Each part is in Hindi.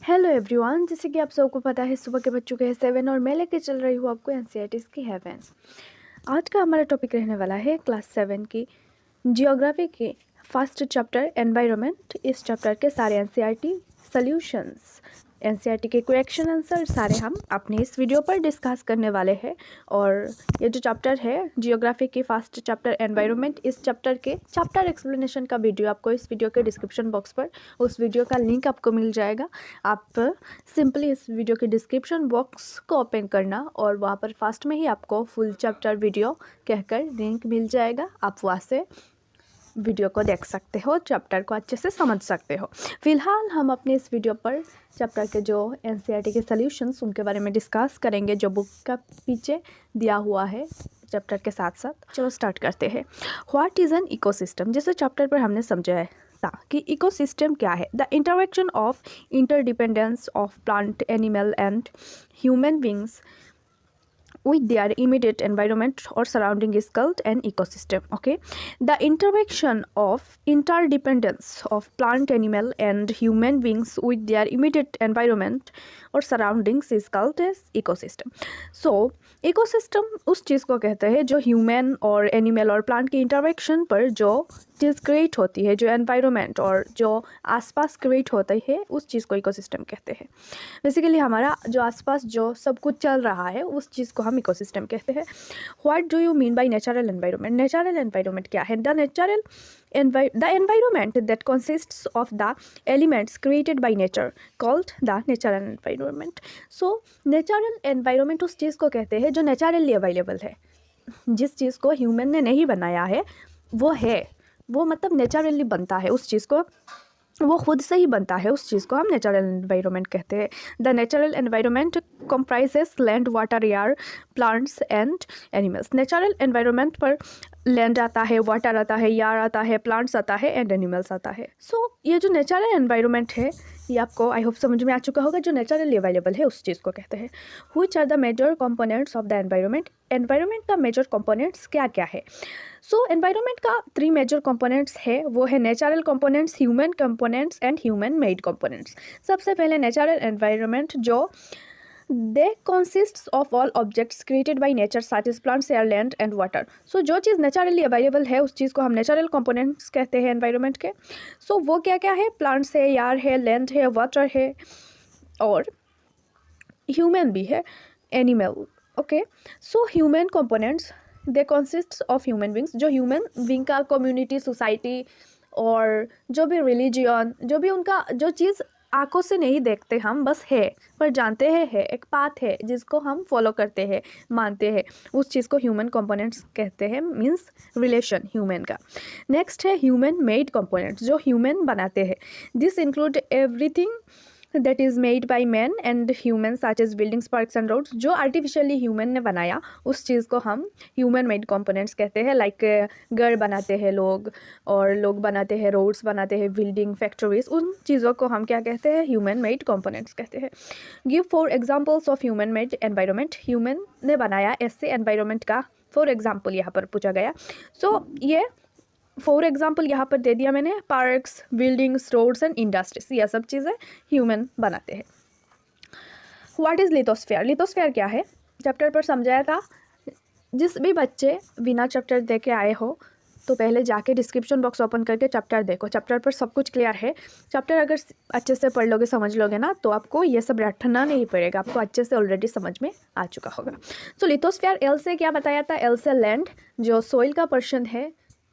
हेलो एवरीवन, जैसे कि आप सबको पता है सुबह के बज चुके हैं 7 और मैं लेके चल रही हूँ आपको एनसीईआरटी की हेवेंस। आज का हमारा टॉपिक रहने वाला है क्लास 7 की जियोग्राफी के फर्स्ट चैप्टर एनवायरनमेंट। इस चैप्टर के सारे एनसीईआरटी सॉल्यूशंस, एनसीईआरटी के क्वेश्चन आंसर सारे हम अपने इस वीडियो पर डिस्कस करने वाले हैं। और ये जो चैप्टर है जियोग्राफी की फर्स्ट चैप्टर एनवायरनमेंट, इस चैप्टर के चैप्टर एक्सप्लेनेशन का वीडियो आपको इस वीडियो के डिस्क्रिप्शन बॉक्स पर उस वीडियो का लिंक आपको मिल जाएगा। आप सिंपली इस वीडियो के डिस्क्रिप्शन बॉक्स को ओपन करना और वहाँ पर फर्स्ट में ही आपको फुल चैप्टर वीडियो कहकर लिंक मिल जाएगा। आप वहाँ से वीडियो को देख सकते हो, चैप्टर को अच्छे से समझ सकते हो। फिलहाल हम अपने इस वीडियो पर चैप्टर के जो एनसीईआरटी के सॉल्यूशंस उनके बारे में डिस्कस करेंगे, जो बुक का पीछे दिया हुआ है चैप्टर के साथ साथ। चलो स्टार्ट करते हैं। व्हाट इज़ एन इकोसिस्टम, जैसे चैप्टर पर हमने समझा है कि इकोसिस्टम क्या है। The interaction of interdependence of plant, animal and human beings with their immediate environment or surrounding is called an ecosystem. Okay, the interaction of interdependence of plant, animal and human beings with their immediate environment or surroundings is called as ecosystem. So ecosystem उस चीज़ को कहते हैं जो ह्यूमन और एनिमल और प्लांट की इंटरेक्शन पर जो चीज़ क्रिएट होती है, जो एनवायरनमेंट और जो आसपास क्रिएट होती है, उस चीज़ को इकोसिस्टम कहते हैं। बेसिकली हमारा जो आसपास जो सब कुछ चल रहा है उस चीज़ को हम इकोसिस्टम कहते हैं। What do you mean by natural environment, natural environment क्या है? The environment that consists of the elements created by nature called the natural environment. So natural environment उस चीज़ को कहते हैं जो नेचुरली अवेलेबल है, जिस चीज़ को ह्यूमन ने नहीं बनाया है वो मतलब नेचुरली बनता है, उस चीज़ को वो खुद से ही बनता है, उस चीज़ को हम नेचुरल एनवायरनमेंट कहते हैं। The natural environment comprises land, water, air, plants and animals. Natural environment पर लैंड आता है, वाटर आता है, एयर आता है, प्लांट्स आता है एंड एनिमल्स आता है। सो ये जो नेचुरल एनवायरनमेंट है ये आपको आई होप समझ में आ चुका होगा। जो नेचुरली अवेलेबल है उस चीज़ को कहते हैं। Which are the major components of the environment, environment का मेजर कंपोनेंट्स क्या क्या है? सो एनवायरनमेंट का 3 मेजर कंपोनेंट्स है, वो है natural components, human components and human made components. सबसे पहले नेचुरल एनवायरनमेंट, जो they consists of all objects created by nature such as plants, air, land and water. So जो चीज़ नेचुरली अवेलेबल है उस चीज़ को हम नेचुरल कंपोनेंट्स कहते हैं एनवायरनमेंट के। सो वो क्या क्या है? प्लांट्स है, एयर है, लैंड है, वाटर है और ह्यूमन भी है, animal. Okay, so human components they consist of human beings, जो ह्यूमन बींग का कम्युनिटी, सोसाइटी और जो भी रिलीजियन, जो भी उनका जो चीज़ आंखों से नहीं देखते हम, बस है पर जानते हैं है, एक पाथ है जिसको हम फॉलो करते हैं, मानते हैं, उस चीज़ को ह्यूमन कंपोनेंट्स कहते हैं, मीन्स रिलेशन ह्यूमन का। नेक्स्ट है ह्यूमन मेड कंपोनेंट्स, जो ह्यूमन बनाते हैं। This include everything that is made by men and humans such as buildings, parks and roads। जो आर्टिफिशियली ह्यूमन ने बनाया उस चीज़ को हम ह्यूमन मेड कंपोनेंट्स कहते हैं। लाइक घर बनाते हैं लोग, और लोग बनाते हैं रोड्स, बनाते हैं बिल्डिंग, फैक्ट्रीज, उन चीज़ों को हम क्या कहते हैं? ह्यूमन मेड कंपोनेंट्स कहते हैं। Give 4 examples of human made environment, human ने बनाया ऐसे एनवायरनमेंट का 4 एग्जाम्पल यहाँ पर पूछा गया। सो ये 4 एग्जाम्पल यहाँ पर दे दिया मैंने। Parks, buildings, roads and industries, ये सब चीज़ें ह्यूमन बनाते हैं। व्हाट इज़ लिथोस्फीयर, लिथोस्फीयर क्या है चैप्टर पर समझाया था। जिस भी बच्चे बिना चैप्टर दे के आए हो तो पहले जाके डिस्क्रिप्शन बॉक्स ओपन करके चैप्टर देखो, चैप्टर पर सब कुछ क्लियर है। चैप्टर अगर अच्छे से पढ़ लोगे, समझ लोगे ना, तो आपको ये सब रटना नहीं पड़ेगा, आपको अच्छे से ऑलरेडी समझ में आ चुका होगा। सो लिथोस्फीयर, एल से क्या बताया था? एल से लैंड, जो सोइल का पर्शन है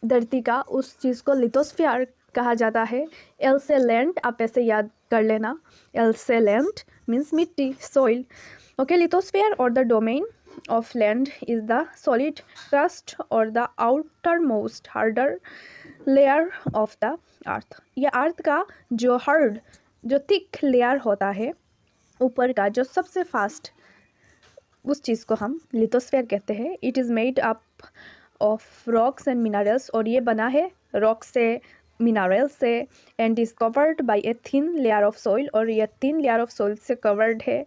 धरती का, उस चीज़ को लिथोस्फीयर कहा जाता है। एल से लैंड, आप ऐसे याद कर लेना, एल से लैंड मीन्स मिट्टी, सोइल। ओके, लिथोस्फीयर और the domain of land is the solid crust or the outermost harder layer of the earth। ये अर्थ का जो हार्ड, जो थिक लेयर होता है ऊपर का, जो सबसे फास्ट, उस चीज़ को हम लिथोस्फीयर कहते हैं। It is made up of rocks and minerals, और ये बना है रॉक से, मिनरल से, and is covered by a thin layer of soil, और ये थिन लेयर ऑफ सॉइल से कवर्ड है।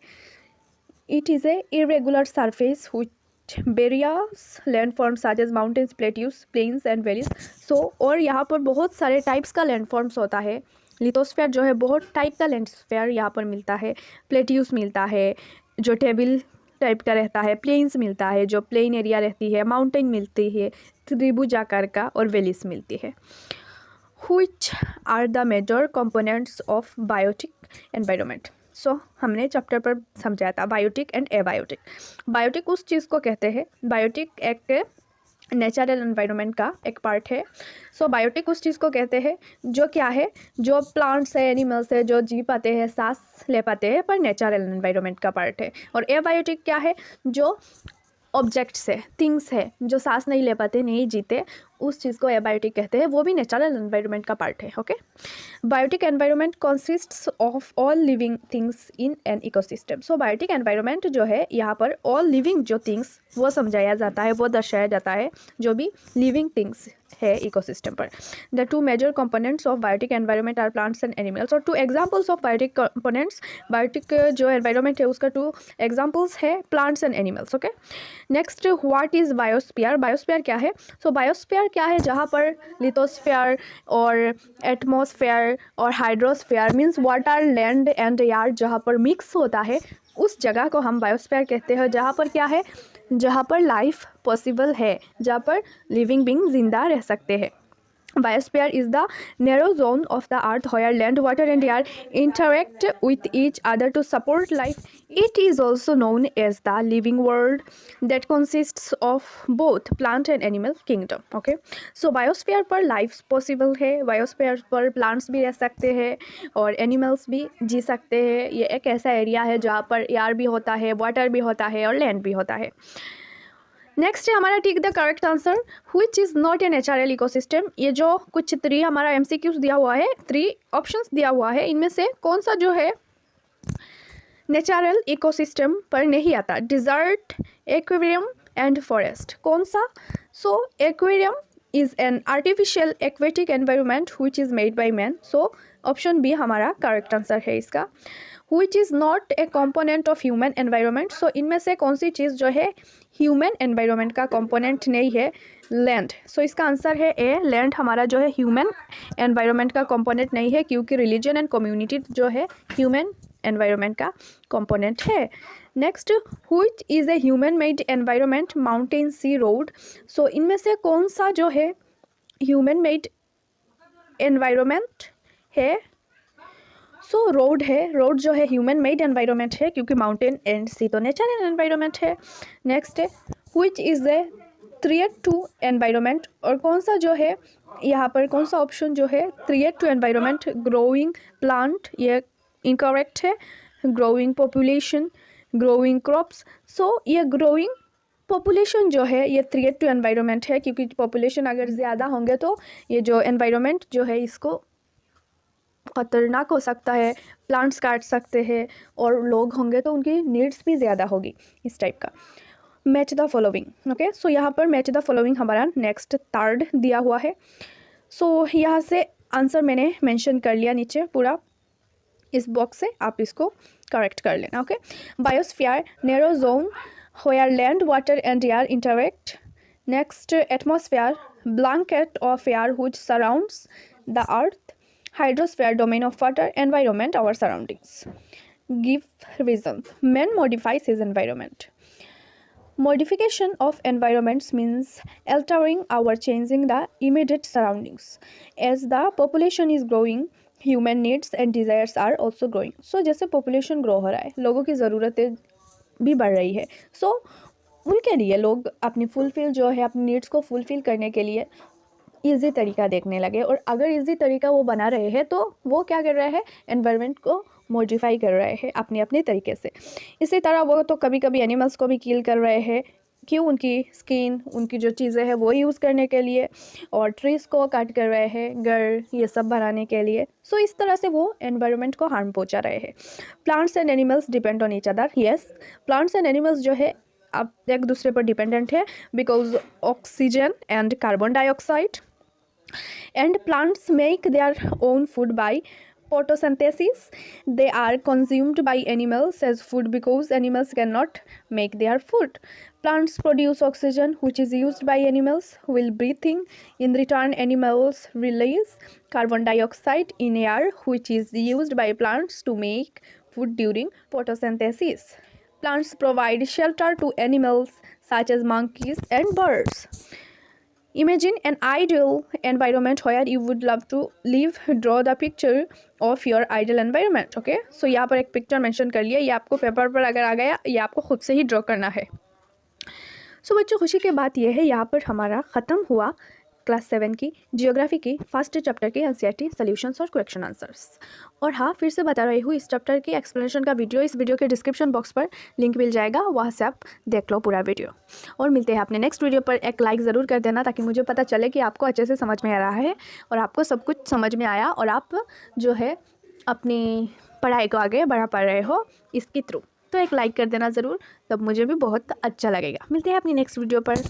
It is a irregular surface which various landforms such as mountains, plateaus, plains and valleys। So और यहाँ पर बहुत सारे टाइप्स का लैंडफॉर्म्स होता है, लिथोस्फीयर जो है बहुत टाइप का लैंडस्फीयर यहाँ पर मिलता है। प्लेट्यूस मिलता है जो टेबल टाइप का रहता है, प्लेन्स मिलता है जो प्लेन एरिया रहती है, माउंटेन मिलती है, त्रिभुजाकार का, और वैलीज मिलती है। Which are the major components of biotic environment. So हमने चैप्टर पर समझाया था बायोटिक एंड एबायोटिक। बायोटिक उस चीज़ को कहते हैं, बायोटिक एक नेचुरल एनवायरनमेंट का एक पार्ट है। सो बायोटिक उस चीज़ को कहते हैं जो क्या है, जो प्लांट्स है, एनिमल्स है, जो जी पाते हैं, सांस ले पाते हैं, पर नेचुरल एनवायरनमेंट का पार्ट है। और एबायोटिक क्या है, जो ऑब्जेक्ट्स है, थिंग्स है, जो सांस नहीं ले पाते, नहीं जीते, उस चीज़ को एबायोटिक कहते हैं, वो भी नेचुरल एनवायरनमेंट का पार्ट है। Okay, biotic environment consists of all living things in an ecosystem. So biotic environment जो है यहाँ पर ऑल लिविंग जो थिंग्स वो समझाया जाता है, वो दर्शाया जाता है, जो भी लिविंग थिंग्स है इकोसिस्टम पर। The two major components of biotic environment are plants and animals. और two examples of biotic components, biotic जो एनवायरनमेंट है उसका टू एग्जांपल्स है plants and animals. Okay, next, what is biosphere. Biosphere क्या है? सो बायोस्फीयर क्या है, जहाँ पर लिथोस्फीयर और एटमॉस्फेयर और hydrosphere means water, land and air जहाँ पर मिक्स होता है, उस जगह को हम बायोस्फीयर कहते हैं। जहाँ पर क्या है, जहाँ पर लाइफ पॉसिबल है, जहाँ पर लिविंग बीइंग जिंदा रह सकते हैं। Biosphere is the narrow zone of the earth where land, water and air interact with each other to support life. It is also known as the living world that consists of both plant and animal kingdom. Okay, so biosphere पर life possible है, biosphere पर plants भी रह सकते हैं और animals भी जी सकते हैं। ये एक ऐसा एरिया है जहाँ पर air भी होता है, water भी होता है और land भी होता है। नेक्स्ट है हमारा tick the correct answer, which is not a natural ecosystem. ये जो कुछ 3 हमारा MCQs दिया हुआ है, 3 ऑप्शंस दिया हुआ है, इनमें से कौन सा जो है नेचुरल इकोसिस्टम पर नहीं आता? डिजर्ट, एक्वेरियम एंड फॉरेस्ट, कौन सा? So aquarium is an artificial aquatic environment which is made by man. So option B हमारा करेक्ट आंसर है इसका। Which is not a component of human environment. So इनमें से कौन सी चीज़ जो है ह्यूमन एनवायरनमेंट का कंपोनेंट नहीं है? लैंड। सो इसका आंसर है ए, लैंड हमारा जो है ह्यूमन एनवायरनमेंट का कंपोनेंट नहीं है, क्योंकि रिलीजन एंड कम्युनिटी जो है ह्यूमन एनवायरनमेंट का कंपोनेंट है। Next, which is a human made environment, mountain, sea, road. So इनमें से कौन सा जो है ह्यूमन मेड एनवायरनमेंट है? सो रोड है, रोड जो है ह्यूमन मेड एनवायरनमेंट है, क्योंकि माउंटेन एंड सी तो नेचुरल एनवायरनमेंट है। नेक्स्ट है which is a threat to environment. और कौन सा जो है यहाँ पर, कौन सा ऑप्शन जो है threat to environment? Growing plant, ये इनकरेक्ट है। Growing population, growing crops. So ये ग्रोइंग पॉपुलेशन जो है ये थ्रेट टू एनवायरनमेंट है, क्योंकि पॉपुलेशन अगर ज़्यादा होंगे तो ये जो एनवायरनमेंट जो है इसको ख़तरनाक हो सकता है, प्लांट्स काट सकते हैं, और लोग होंगे तो उनकी नीड्स भी ज़्यादा होगी, इस टाइप का। Match the following. ओके, सो यहाँ पर मैच द फॉलोइंग हमारा नेक्स्ट 3rd दिया हुआ है। सो यहाँ से आंसर मैंने मेंशन कर लिया नीचे पूरा, इस बॉक्स से आप इसको करेक्ट कर लेना। Okay, biosphere, narrow zone where land, water and air interact. Next, atmosphere, blanket of air which surrounds the earth. Hydrosphere, domain of water, environment, our surroundings. Give reasons. Man modifies his environment. Modification of environments means altering or changing the immediate surroundings. As the population is growing, human needs and desires are also growing. So जैसे population grow हो रहा है, लोगों की ज़रूरतें भी बढ़ रही है, सो उनके लिए लोग अपनी फुलफिल जो है अपनी नीड्स को फुलफिल करने के लिए ईजी तरीका देखने लगे। और अगर ईजी तरीका वो बना रहे हैं तो वो क्या कर रहे हैं, एनवायरनमेंट को मॉडिफाई कर रहे हैं अपने अपने तरीके से। इसी तरह वो तो कभी कभी एनिमल्स को भी किल कर रहे हैं, क्यों? उनकी स्किन, उनकी जो चीज़ें हैं वो यूज़ करने के लिए, और ट्रीज़ को कट कर रहे हैं घर ये सब बनाने के लिए। सो इस तरह से वो एनवायरनमेंट को हार्म पहुंचा रहे हैं। Plants and animals depend on each other. Yes, plants and animals जो है अब एक दूसरे पर डिपेंडेंट है, because oxygen and carbon dioxide, and plants make their own food by Photosynthesis, they are consumed by animals as food because animals cannot make their food. Plants produce oxygen which is used by animals while breathing. In return, animals release carbon dioxide in air which is used by plants to make food during photosynthesis. Plants provide shelter to animals such as monkeys and birds. Imagine an ideal environment where you would love to live. Draw the picture of your ideal environment. Okay, so यहाँ पर एक पिक्चर मेंशन कर लिया, ये आपको पेपर पर अगर आ गया ये आपको खुद से ही ड्रॉ करना है। सो बच्चों, खुशी की बात यह है यहाँ पर हमारा ख़त्म हुआ क्लास 7 की जियोग्राफी की फर्स्ट चैप्टर के एनसीईआरटी सॉल्यूशंस और क्वेश्चन आंसर्स। और हाँ, फिर से बता रही हूँ, इस चैप्टर की एक्सप्लेनेशन का वीडियो इस वीडियो के डिस्क्रिप्शन बॉक्स पर लिंक मिल जाएगा, वहाँ से आप देख लो पूरा वीडियो। और मिलते हैं अपने नेक्स्ट वीडियो पर। एक लाइक ज़रूर कर देना ताकि मुझे पता चले कि आपको अच्छे से समझ में आ रहा है और आपको सब कुछ समझ में आया और आप जो है अपनी पढ़ाई को आगे बढ़ा पा रहे हो इसके थ्रू। तो एक लाइक कर देना ज़रूर, तब मुझे भी बहुत अच्छा लगेगा। मिलते हैं अपनी नेक्स्ट वीडियो पर।